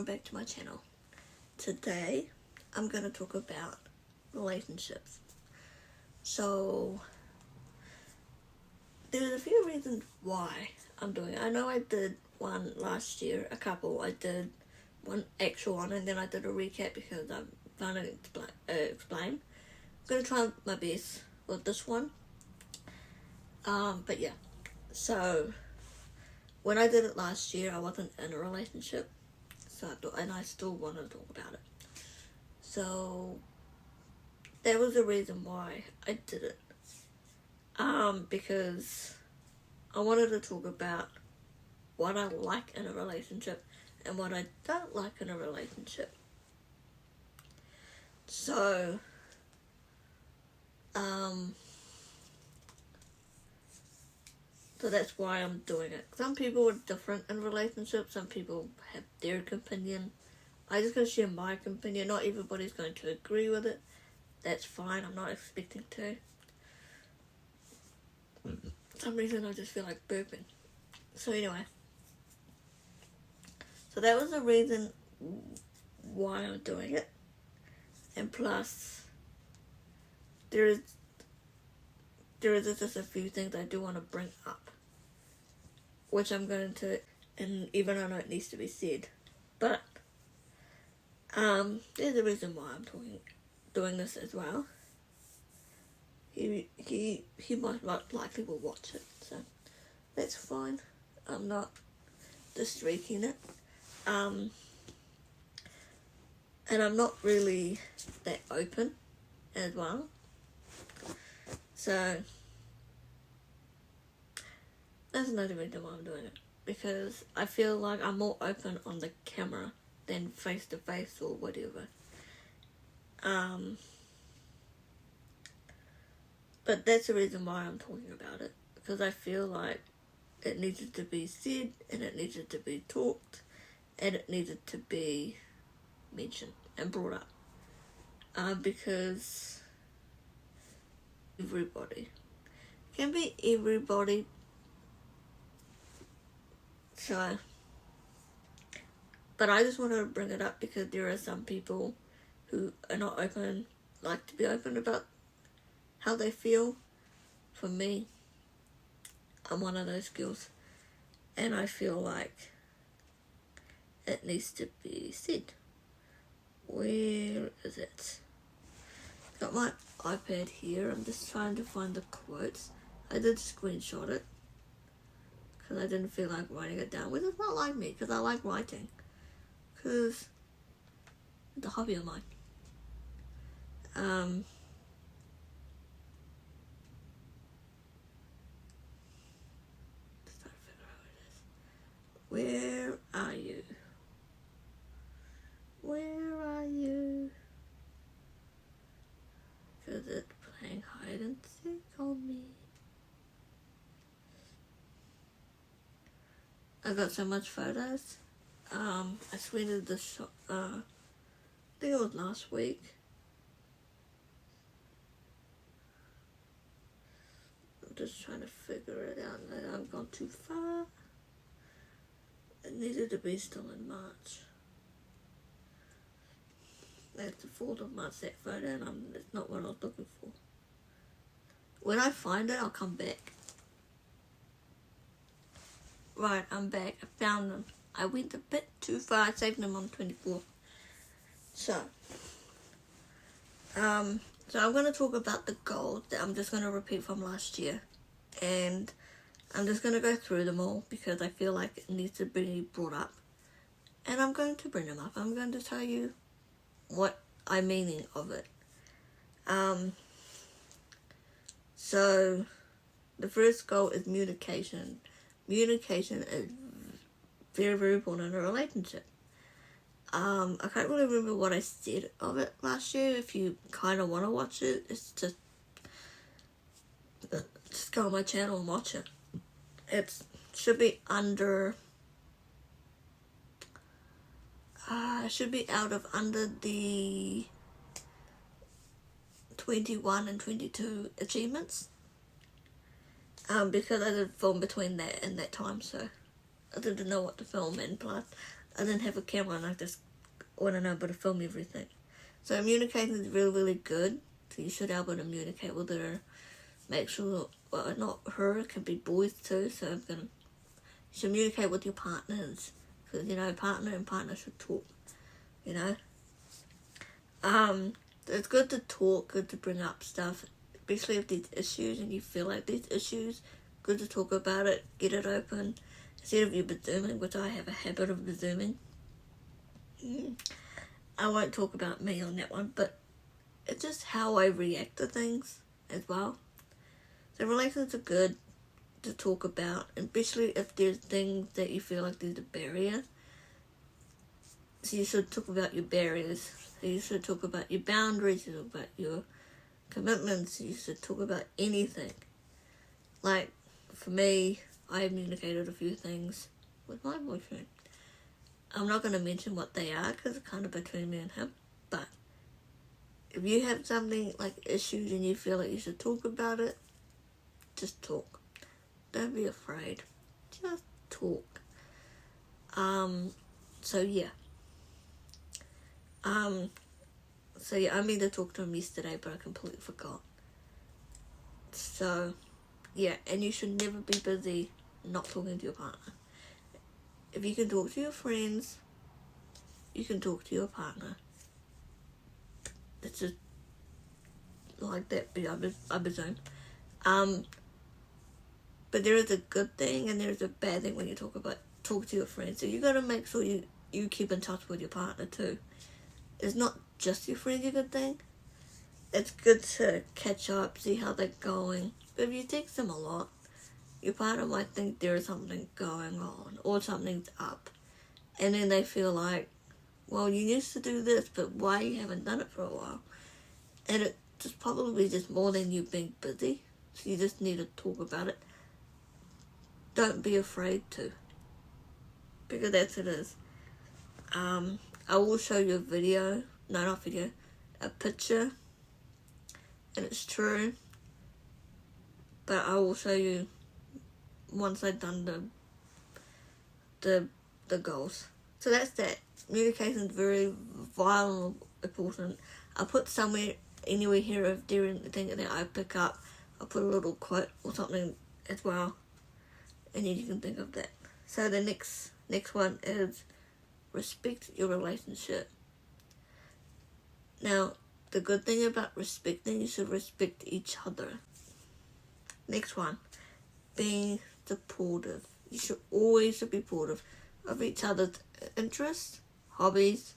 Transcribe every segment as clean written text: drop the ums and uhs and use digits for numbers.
welcome back to my channel. Today I'm going to talk about relationships. So there's a few reasons why I'm doing it. I know I did one last year, a couple. I did one actual one and then I did a recap because I'm trying to explain. I'm going to try my best with this one. But yeah, so when I did it last year, I wasn't in a relationship, so I still want to talk about it. So that was the reason why I did it. Because I wanted to talk about what I like in a relationship and what I don't like in a relationship. So, so that's why I'm doing it. Some people are different in relationships. Some people have their opinion. I'm just going to share my opinion. Not everybody's going to agree with it. That's fine. I'm not expecting to. For some reason I just feel like burping. So anyway. So that was the reason why I'm doing it. And plus, there is just a few things I do want to bring up, which I'm going to, and even though it needs to be said, but there's a reason why I'm doing this as well. He might likely will watch it, so that's fine. I'm not disreeking it, and I'm not really that open as well. So that's another reason why I'm doing it, because I feel like I'm more open on the camera than face to face or whatever. But that's the reason why I'm talking about it, because I feel like it needed to be said and it needed to be talked and it needed to be mentioned and brought up. Because everybody can be everybody. So, but I just want to bring it up because there are some people who are not open, like to be open about how they feel. For me, I'm one of those girls, and I feel like it needs to be said. Where is it? Got my iPad here. I'm just trying to find the quotes. I did screenshot it because I didn't feel like writing it down, which is not like me, because I like writing, because it's a hobby of mine. Just trying to figure out where it is. Where are you? Where are you? Because it's playing hide and seek on me. I got so much photos. I tweeted the shot, I think it was last week. I'm just trying to figure it out. I've gone too far. It needed to be still in March. That's the 4th of March, that photo, and it's not what I was looking for. When I find it, I'll come back. Right, I'm back. I found them. I went a bit too far. I saved them on 24th. So I'm going to talk about the goals that I'm just going to repeat from last year. And I'm just going to go through them all because I feel like it needs to be brought up. And I'm going to bring them up. I'm going to tell you what I'm meaning of it. So the first goal is communication. Communication is very, very important in a relationship. I can't really remember what I said of it last year. If you kind of want to watch it, it's just go on my channel and watch it. It should be under, should be under the 21 and 22 achievements. Because I did film between that and that time, so I didn't know what to film, and plus I didn't have a camera and I just wouldn't know able to film everything. So communicating is really, really good. So you should be able to communicate with her. Make sure, well, not her, it can be boys too. So you should communicate with your partners. Because, partner and partner should talk, It's good to talk, good to bring up stuff, especially if there's issues and you feel like there's issues. Good to talk about it, get it open, instead of you presuming, which I have a habit of presuming. I won't talk about me on that one, but it's just how I react to things as well. So relations are good to talk about, especially if there's things that you feel like there's a barrier. So you should talk about your barriers. So you should talk about your boundaries, you talk about your commitments, you should talk about anything. Like, for me, I communicated a few things with my boyfriend. I'm not going to mention what they are because it's kind of between me and him. But if you have something like issues and you feel like you should talk about it, just talk. Don't be afraid. Just talk. So yeah. I meant to talk to him yesterday, but I completely forgot. So, yeah, and you should never be busy not talking to your partner. If you can talk to your friends, you can talk to your partner. It's just like that, I presume. But there is a good thing and there is a bad thing when you talk to your friends. So you got to make sure you keep in touch with your partner too. It's not just your friends a good thing. It's good to catch up, see how they're going. But if you text them a lot, your partner might think there is something going on or something's up. And then they feel like, well, you used to do this, but why you haven't done it for a while? And it's probably just more than you being busy. So you just need to talk about it. Don't be afraid to. Because that's what it is. I will show you a picture. And it's true. But I will show you once I've done the goals. So that's that. Communication is very vital, important. I'll put anywhere here if there is anything that I pick up. I'll put a little quote or something as well. And then you can think of that. So the next one is respect your relationship. Now, the good thing about respecting, you should respect each other. Next one, being supportive. You should always be supportive of each other's interests, hobbies.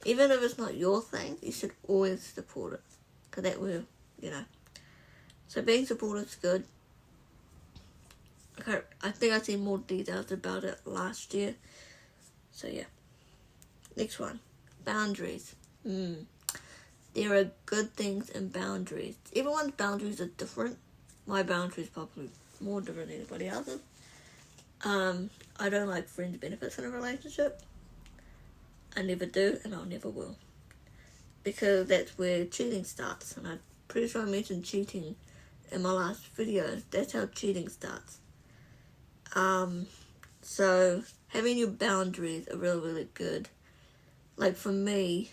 Even if it's not your thing, you should always support it. Because that will, So being supportive is good. Okay, I think I see more details about it last year. So yeah. Next one, boundaries. There are good things in boundaries. Everyone's boundaries are different. My boundaries probably more different than anybody else's. I don't like fringe benefits in a relationship. I never do, and I never will. Because that's where cheating starts. And I'm pretty sure I mentioned cheating in my last video. That's how cheating starts. So having your boundaries are really, really good. Like for me,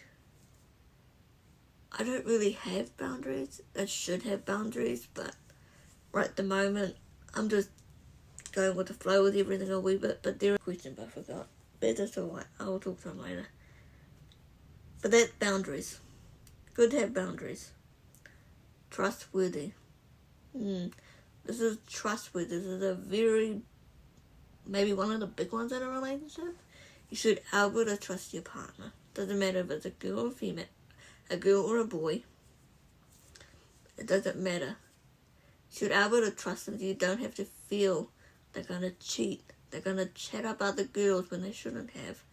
I don't really have boundaries. I should have boundaries, but right at the moment, I'm just going with the flow with everything a wee bit. But there is a question, but I forgot. But that's alright. I will talk to them later. But that's boundaries. Good to have boundaries. Trustworthy. This is trustworthy. This is maybe one of the big ones in a relationship. You should be able to trust your partner. Doesn't matter if it's a girl or female, a girl or a boy. It doesn't matter. You should be able to trust them. You don't have to feel they're going to cheat. They're going to chat up other girls when they shouldn't have.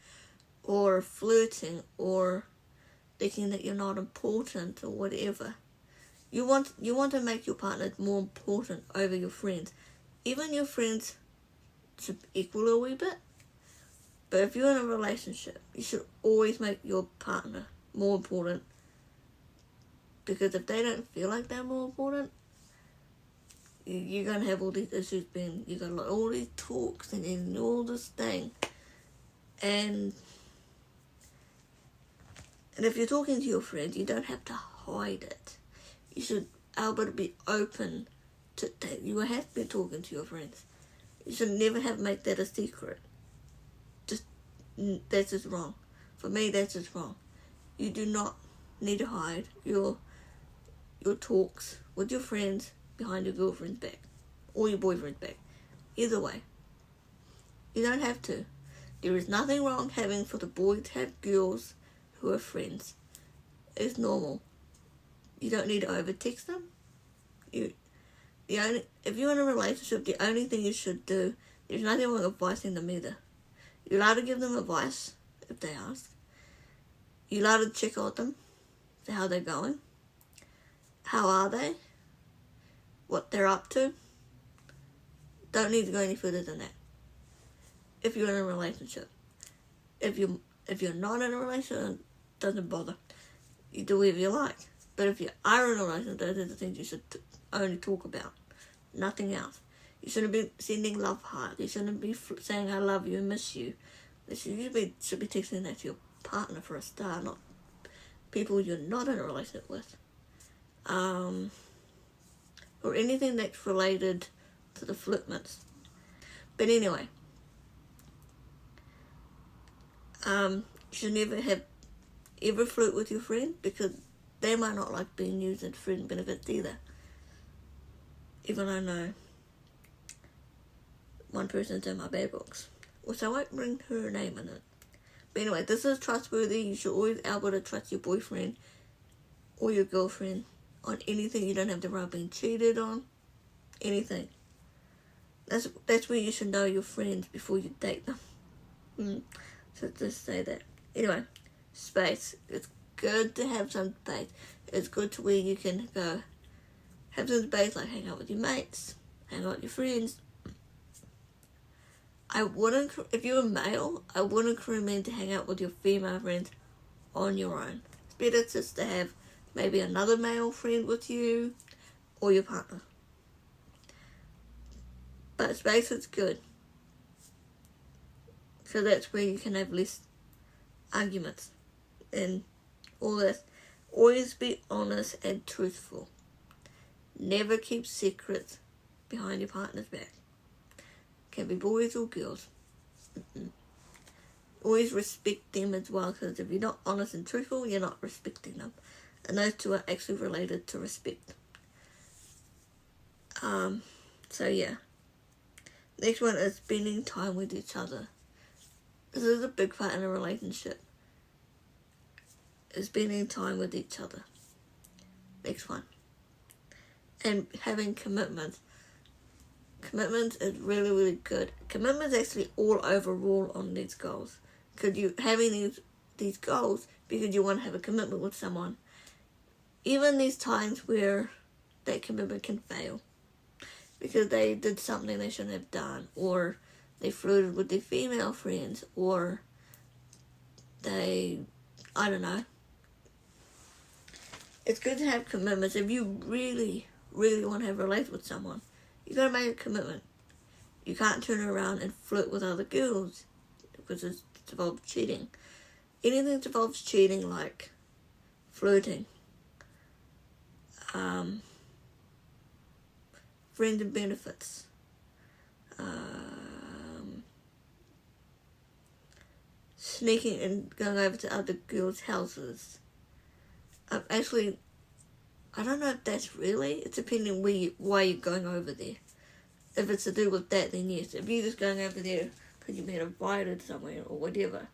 Or flirting. Or thinking that you're not important or whatever. You want to make your partner more important over your friends. Even your friends should equal a wee bit. But if you're in a relationship, you should always make your partner more important. Because if they don't feel like they're more important, you're going to have all these issues you're going to all these talks and then all this thing. And if you're talking to your friends, you don't have to hide it. You should be able to be open to that. You have been talking to your friends. You should never have make that a secret. That's just wrong. For me, that's just wrong. You do not need to hide your talks with your friends behind your girlfriend's back or your boyfriend's back. Either way, you don't have to. There is nothing wrong having for the boy to have girls who are friends. It's normal. You don't need to over text them. If you're in a relationship, the only thing you should do, there's nothing wrong with advising them either. You're allowed to give them advice if they ask. You're allowed to check on them, see how they're going. How are they? What they're up to. Don't need to go any further than that. If you're in a relationship. If you're not in a relationship, it doesn't bother. You do whatever you like. But if you are in a relationship, those are the things you should only talk about. Nothing else. You shouldn't be sending love hearts. You shouldn't be saying I love you and miss you. You should be texting that to your partner for a start, not people you're not in a relationship with. Or anything that's related to the flirtments. But anyway, you should never ever flirt with your friend, because they might not like being used as friend benefits either. Even I know one person's in my bad books, which I won't bring her name in it. But anyway, this is trustworthy. You should always be able to trust your boyfriend or your girlfriend on anything. You don't have to worry about being cheated on. Anything. That's where you should know your friends before you date them. So just say that. Anyway, space. It's good to have some space. It's good to where you can go have some space, like hang out with your mates, hang out with your friends. If you're a male, I wouldn't recommend to hang out with your female friends on your own. It's better just to have maybe another male friend with you or your partner. But space is good. So that's where you can have less arguments and all this. Always be honest and truthful. Never keep secrets behind your partner's back. Can be boys or girls. Always respect them as well, because if you're not honest and truthful, you're not respecting them. And those two are actually related to respect. So yeah. Next one is spending time with each other. This is a big part in a relationship. Is spending time with each other. Next one. And having commitments. Commitment is really, really good. Commitment is actually all overall on these goals. Because you're having these goals because you want to have a commitment with someone. Even these times where that commitment can fail. Because they did something they shouldn't have done. Or they flirted with their female friends. Or I don't know. It's good to have commitments. If you really, really want to have a relationship with someone, you got to make a commitment. You can't turn around and flirt with other girls because it involves cheating. Anything that involves cheating, like flirting, friends and benefits, sneaking and going over to other girls' houses. I don't know if that's really. It's depending why you're going over there. If it's to do with that, then yes. If you're just going over there because you've been invited somewhere or whatever,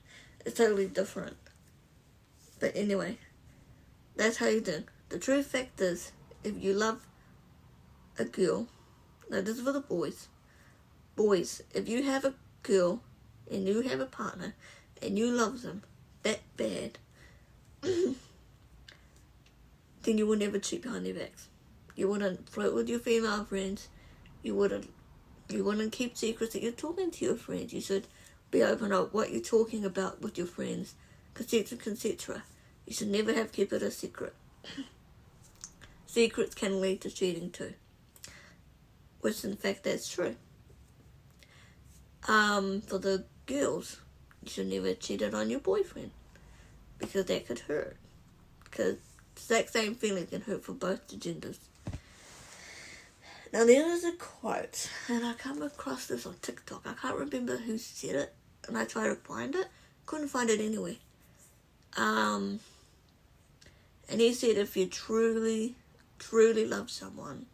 it's totally different. But anyway, that's how you do. The true fact is, if you love a girl, now this is for the boys. Boys, if you have a girl and you have a partner and you love them that bad, then you will never cheat behind their backs. You wouldn't flirt with your female friends. You wouldn't keep secrets that you're talking to your friends. You should be open about what you're talking about with your friends, etc. You should never have kept it a secret. Secrets can lead to cheating too, which in fact that's true. For the girls, you should never cheat on your boyfriend, because that could hurt. Because that same feeling can hurt for both the genders. Now there is a quote, and I come across this on TikTok. I can't remember who said it, and I tried to find it. Couldn't find it anywhere. And he said, if you truly, truly love someone,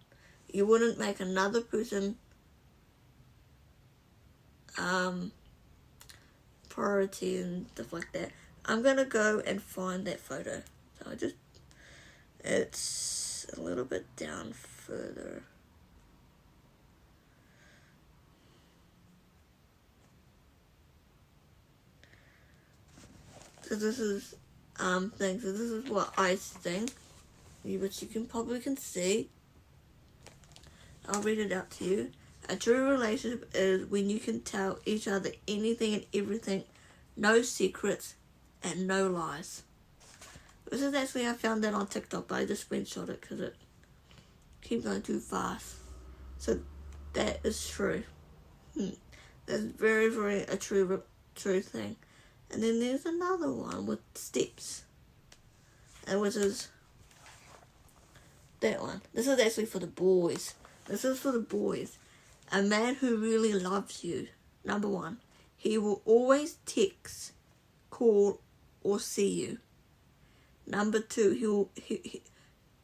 you wouldn't make another person priority and stuff like that. I'm gonna go and find that photo. So it's a little bit down further. So this is so this is what I think, which you can see. I'll read it out to you. A true relationship is when you can tell each other anything and everything, no secrets and no lies. This is actually, I found that on TikTok, but I just screenshot it because it keeps going too fast. So that is true. That's very, very a true thing. And then there's another one with steps, and which is that one. This is actually for the boys. This is for the boys. A man who really loves you, number one, he will always text, call, or see you. Number two,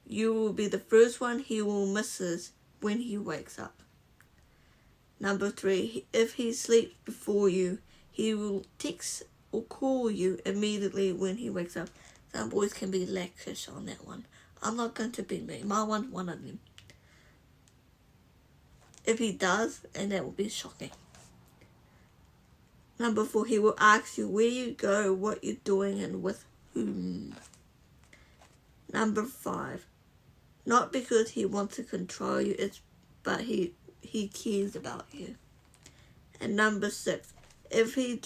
you will be the first one he will misses when he wakes up. Number three, if he sleeps before you, he will text or call you immediately when he wakes up. Some boys can be laxish on that one. I'm not going to be me. My one's one of them. If he does, and that will be shocking. Number four, he will ask you where you go, what you're doing, and with whom. Number five, not because he wants to control you, but he cares about you. And number six, if he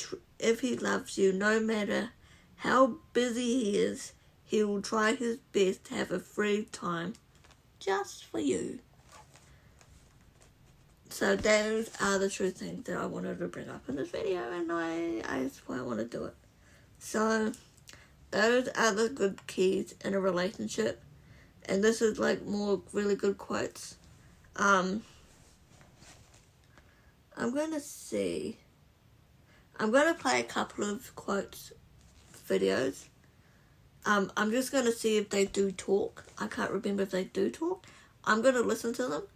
loves you, no matter how busy he is, he will try his best to have a free time just for you. So those are the true things that I wanted to bring up in this video, and that's why I want to do it. So those are the good keys in a relationship, and this is like more really good quotes. I'm going to play a couple of quotes videos. I'm just going to see if they do talk. I can't remember if they do talk. I'm going to listen to them.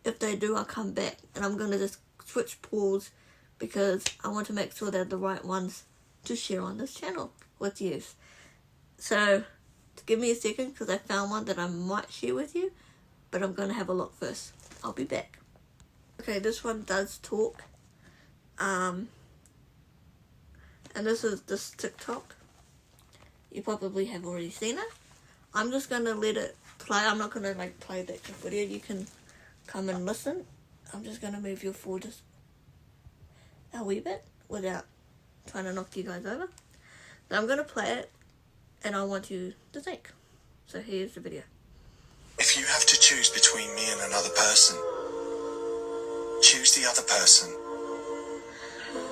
If they do, I'll come back, and I'm going to just switch pause because I want to make sure they're the right ones to share on this channel with you. So, give me a second because I found one that I might share with you, but I'm going to have a look first. I'll be back. Okay, this one does talk. And this is this TikTok. You probably have already seen it. I'm just going to let it play. I'm not going to play that video. You can come and listen. I'm just going to move you forward just a wee bit without trying to knock you guys over. So I'm going to play it, and I want you to think. So here's the video. If you have to choose between me and another person, choose the other person.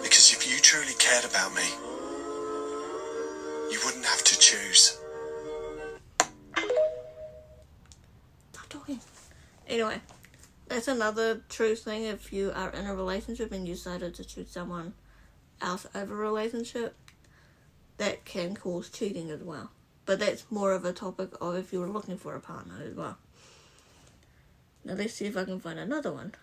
Because if you truly cared about me, you wouldn't have to choose. Stop talking. Anyway, that's another true thing. If you are in a relationship and you decided to choose someone else over a relationship, that can cause cheating as well. But that's more of a topic of if you were looking for a partner as well. Now let's see if I can find another one.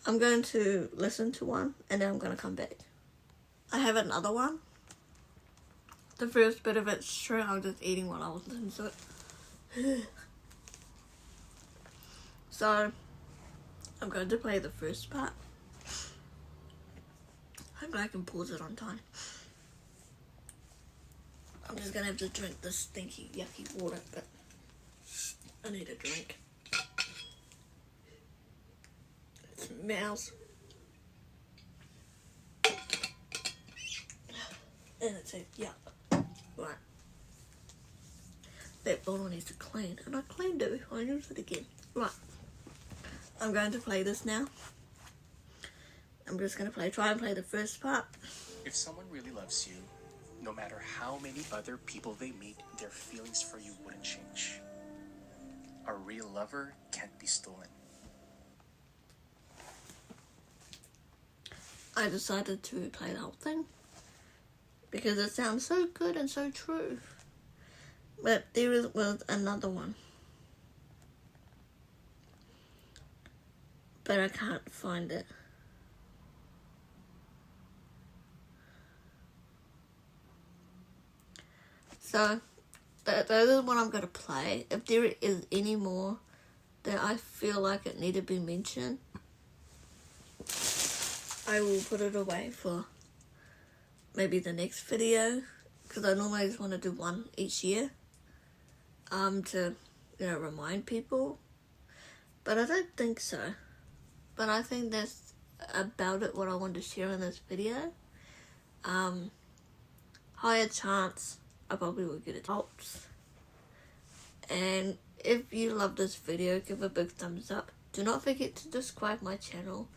I'm going to listen to one and then I'm going to come back. I have another one. The first bit of it's true. I was just eating while I was listening to it. So, I'm going to play the first part. Hopefully I can pause it on time. I'm just going to have to drink this stinky, yucky water, but I need a drink. It smells. And it says yuck. Right. That bottle needs to clean. And I cleaned it before I use it again. Right. I'm going to play this now. I'm just gonna try and play the first part. If someone really loves you, no matter how many other people they meet, their feelings for you wouldn't change. A real lover can't be stolen. I decided to play the whole thing because it sounds so good and so true. But there was another one, but I can't find it. So that is what I'm going to play. If there is any more that I feel like it need to be mentioned, I will put it away for maybe the next video, because I normally just want to do one each year to, you know, remind people. But I don't think so. But I think that's about it, what I want to share in this video. Higher chance I probably will get adults. And if you love this video, give a big thumbs up. Do not forget to subscribe my channel.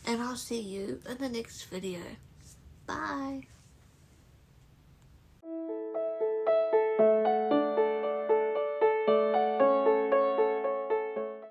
And I'll see you in the next video. Bye.